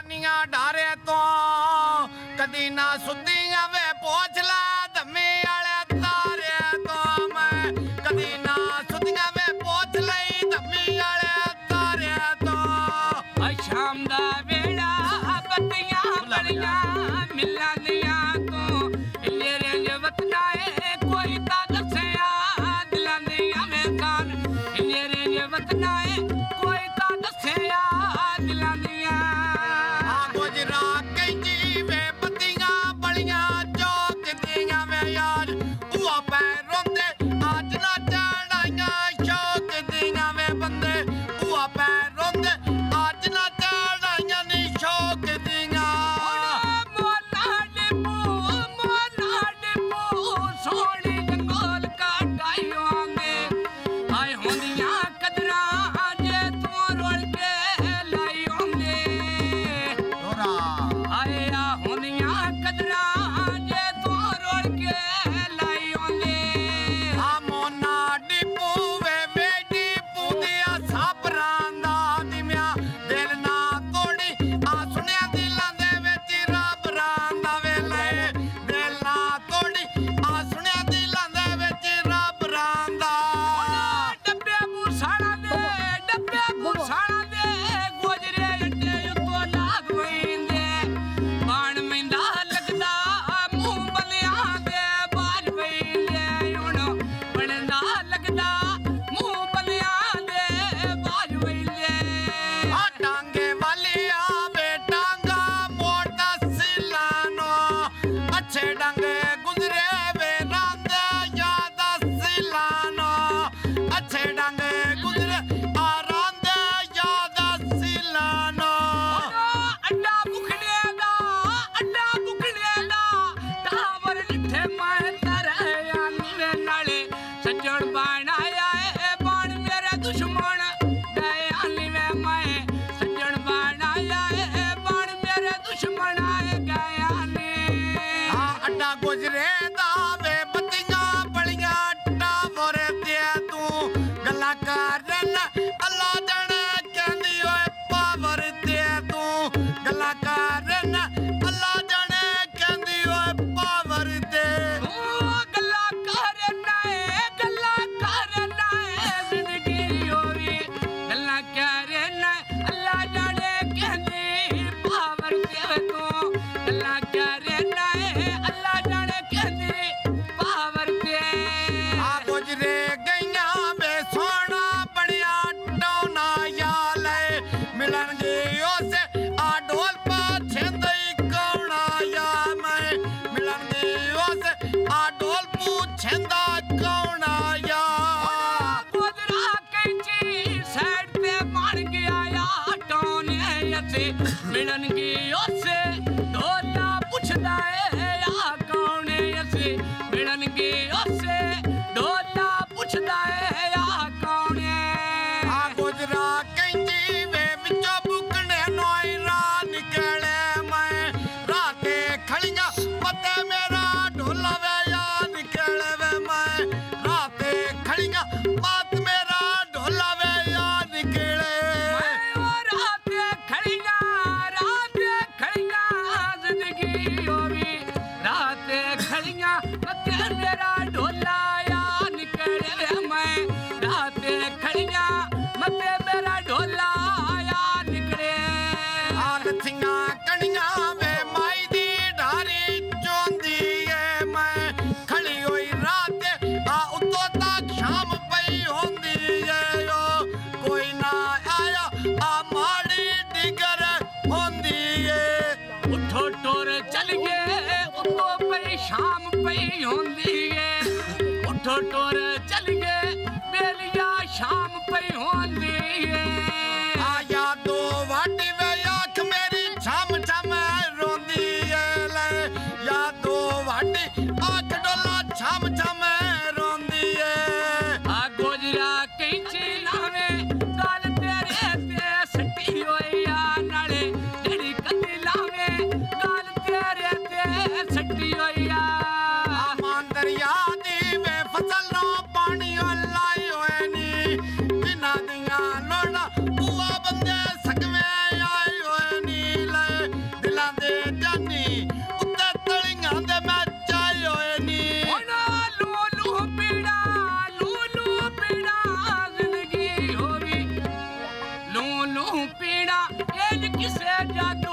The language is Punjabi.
ਨੀਆਂ ਡਾਰੇ ਤੋਂ ਕਦੀ ਨਾ ਸੁੱਤੀਆਂ ਵੇ ਪੋਛ ਲਾ ਧੰਮੀ ਵਾਲੇ ਤਾਰੇ ਤੋਂ ਮੈਂ ਕਦੀ ਨਾ ਸੁੱਤੀਆਂ ਵੇ ਪੋਛ ਲਈ ਧੰਮੀ ਵਾਲੇ ਤਾਰੇ ਤੋਂ ਸ਼ਾਮ ਦਾ ਵੇਲਾ ਬੱਤੀਆਂ ਬਲੀਆਂ ਮਿਲਾਂ ਦੀਆਂ ਤੂੰ ਲੇਰੇ ਜਵਤਨਾ ਏ ਕੋਈ ਤਾਂ ਦੱਸਿਆ ਦਿਲਾਂ ਦੀਆਂ ਮੈਂ ਖਾਨ ਲੇਰੇ ਜਵਤਨਾ ਏ ਕੋਈ ਤਾਂ ਦੱਸਿਆ ਦਿਲਾਂ ਦੀਆਂ ਗੁਜਰਾ ਕਹਿੰਦੀ ਵੇ ਬੱਤੀਆਂ ਬਲੀਆਂ ਚੌਕ ਦੀਆਂ ਵੇ ਯਾਰ ਉਹ ਪੈ ਰੋਂਦੇ ਅੱਜ ਨਾ ਚੜਾਈਆਂ ਸ਼ੌਕ ਦੀਆਂ ਵੇ ਬੰਦੇ ਉਹ ਪੈ ਰੋਂਦੇ ਅੱਜ ਨਾ ਚੜਾਈਆਂ ਨੀ ਸ਼ੌਕ ਦੀਆਂ ਸੋਹਣੀ ਜੰਗਲ ਕਾਟਾਈਆਂ ਨੇ ਆਏ ਹੁੰਦੀਆਂ ਕਦਰਾਂ ਜੇ ਤੂੰ ਰੋਲ ਕੇ ਲਾਈ ਹੁੰਦੇ ਆਏ ਆ ਹੁੰਦੀਆਂ ਕਦਰਾਂ ਜੇ ਤੂੰ ਰੋਲ ਕੇ ਲਾਈ ਹੁੰਦੇ ਆ ਮੋਨਾ ਡਿਪੂ ਵੇ ਡਿਪੂ ਦੀਆਂ ਸਾਬਰਾਂ ਦਾ ਦਿਮਿਆ ਦਿਲ ਨਾ ਤੋੜੀ ਆ ਸੁਣਿਆ ਦਿਲਾਂ ਦੇ ਵਿੱਚ ਰੱਬ ਦਾ ਵੇਲੇ ਦਿਲ ਨਾ ਤੋੜੀ ਆ ਸੁਣਿਆ ਦਿਲਾਂ ਦੇ ਵਿੱਚ ਰੱਬ ਦਾ ਡੱਬੇ ਮੂਸਾਲਾਂ ਦੇ ਗੋਜਰੇ ਅੱਡੇ ਉੱਤੋਂ ਲਾਗ ਵਈਂਦੇ ਬਾਣ ਮੈਂਦਾ ਲੱਗਦਾ ਮੂੰਹ ਬਲਿਆਂ ਦੇ ਬਾਜ ਵਈਂਦੇ ਹੁਣ ਬਣਦਾ ਲੱਗਦਾ ਮੂੰਹ ਬਲਿਆਂ ਦੇ ਬਾਜ ਵਈਂਦੇ ਆ ਟਾਂਗੇ ਵਾਲੀਆ ਵੇ ਟਾਂਗਾ ਮੋਟਾ ਸਿਲਾਨੋ ਅੱਛੇ ਡੰਗੇ ਗੁਜ਼ਰੇ ਵੇ ਰਾਂਦੇ ਯਾਦ ਸਿਲਾਨੋ ਅੱਛੇ ਡੰਗੇ ਗੁਜ਼ਰੇ ਆ ਰਾਂਦੇ ਯਾਦ ਸਿਲਾਨੋ ਅੱਡਾ ਬੁਖੜੇ ਦਾ ਟਾਵਰ ਲਿੱਠੇ ਮੈਂ ਤਰਿਆ ਨੀਵੇਂ ਨਾਲੇ ਸੱਜਣ ਬਣਾਇਆ ਏ ਬਣ ਮੇਰੇ ਦੁਸ਼ਮਣ ਦਇਆ ਨੀਵੇਂ ਮੈਂ ਸੱਜਣ ਬਣਾਇਆ ਏ ਬਣ ਮੇਰੇ ਦੁਸ਼ਮਣ ਆਏ ਗਿਆ ਨੀ ਆ ਅੱਡਾ ਗੁਜ਼ਰੇ ਦਾ ਵੇ ਬੱਤੀਆਂ ਬਲੀਆਂ ਟਾਵਰ ਤੇ ਤੂੰ ਗੱਲਾਂ ਕਰਨ ਅੱਲਾ ਜਾਣੇ ਕਹਿੰਦੀ ਓਏ ਪਾਵਰ ਤੇ ਤੂੰ ਗੱਲਾਂ ਕਰਨ ਅੱਲਾ ਜਾਣੇ ਕਹਿੰਦੀ ਓਏ ਪਾਵਰ ਤੇ ਉਹ ਗੱਲਾਂ ਕਰਨਾ ਏ ਜ਼ਿੰਦਗੀ ਹੋਈ ਗੱਲਾਂ ਕਰਨਾ ਅੱਲਾ ਜਾਣੇ ਕਹਿੰਦੀ ਪਾਵਰ ਤੇ ਤੂੰ ਗੱਲਾਂ ਕਰਨਾ ਏ ਅੱਲਾ ਜਾਣੇ ਕਹਿੰਦੀ ਪਾਵਰ ਤੇ ਆ ਗੁਜ਼ਰੇ ਗਈਆਂ ਵੇ ਸੋਹਣਾ ਬਣਿਆ ਟੋਨਾ ਯਾਲੇ ਮਿਲਣਗੇ ਉਸੇ ਆ ਢੋਲ ਪਾਛੇਂਦੇ ਕੌਣ ਆਇਆ ਮੈਂ ਮਿਲਣਗੇ ਉਸੇ ਆ ਢੋਲ ਪੁੱਛੇਂਦਾ ਕੌਣ ਆਇਆ ਗੋਦਰਾ ਕੈਂਚੀ ਸਾਈਡ ਤੇ ਬਣ ਗਿਆ ਆ ਟੋਨੇ ਅਸੀਂ ਮਿਲਣਗੇ ਉਸੇ ਢੋਲਾ ਪੁੱਛਦਾ ਏ ਆ ਕੌਣ ਅਸੀਂ ਮਿਲਣਗੇ ਉਸੇ ਢੋਲਾ ਪੁੱਛਦਾ ਏ ਆ ਕੌਣ ਆ ਗੁਜਰਾ ਕਹਿੰਦੀ ਵੇ ਵਿੱਚੋਂ ਬੁਕਣੇ ਨੋਈ ਰਾਹ ਨਿਕਲੇ ਮੈਂ ਰਾਤੇ ਖੜੀਆਂ ਪਤੇ ਮੇਰਾ ਢੋਲਾ ਵੇ ਯਾਦ ਨਿਕਲੇ ਵੇ ਮੈਂ ਰਾਤੇ ਖੜੀਆਂ ਪਤ ਮੇਰਾ ਢੋਲਾ ਵੇ ਯਾਦ ਨਿਕਲੇ ਰਾਤੇ ਖੜੀਆਂ ਜ਼ਿੰਦਗੀ ਹੋਵੀ ਰਾਤੇ ਖੜੀਆਂ ਮੱਥੇ ਮੇਰਾ ਢੋਲਾ ਆ ਨਿਕਲੇ ਮੈਂ ਰਾਤੇ ਖੜੀਆਂ ਮੱਥੇ ਮੇਰਾ ਢੋਲਾ ਆ ਨਿਕਲੇ ਆ ਲੱਥੀਆਂ ਕਣੀਆਂ ਵੇ ਮਾਈ ਦੀ ਢਾਰੀ ਚੋਂਦੀ ਏ ਮੈਂ ਖੜੀ ਹੋਈ ਰਾਤ ਆ ਉੱਤੋਂ ਤੱਕ ਸ਼ਾਮ ਪਈ ਹੁੰਦੀ ਏ ਓ ਕੋਈ ਨਾ ਆਇਆ ਆ ਮਾੜੀ ਡਿਗਰ ਹੁੰਦੀ ਏ ਉੱਠੋ ਟੁਰ ਚੱਲ ਗਏ ਉੱਤੋਂ ਪਈ ਸ਼ਾਮ ਪਈ ਹੁੰਦੀ ਏ ਉੱਠੋ ਟੁਰ ਚੱਲ ਗਏ ਬੇਲੀਆ ਸ਼ਾਮ ਪਈ ਹੁੰਦੀ ਏ ਆ ਯਾਦੋ ਵਾਟੀ ਵੇ ਅੱਖ ਮੇਰੀ ਛਮ ਛਮ ਰੋਂਦੀ ਏ ਲੈ ਯਾਦੋ ਵਾਟੀ ਅੱਖ ਡੋਲਾ ਛਮ ਛਮ ਰੋਂਦੀ ਏ ਆ ਗੋਜਰਾ ਕੈਂਚੀ ਲਾਵੇਂ ਗੱਲ ਤੇਰੇ ਤੇ ਸੱਟੀ ਹੋਈ ਆ ਨਾਲੇ ਜਿਹੜੀ ਕੱਲੀ ਲਾਵੇਂ ਗੱਲ ਤੇਰੇ ਤੇ ਸੱਟੀ ਹੋਈ ਆ ਆਮਾਨ ਦਰਿਆ ਦੀ ਵੇ ਫਸਲ ਨੂੰ ਪਾਣੀ ਲਾਈ ਹੋਏ ਨੀ ਜਿਨ੍ਹਾਂ ਦੀਆਂ ਪੀਣਾ ਇਹ ਕਿਸੇ ਜਾਦੂ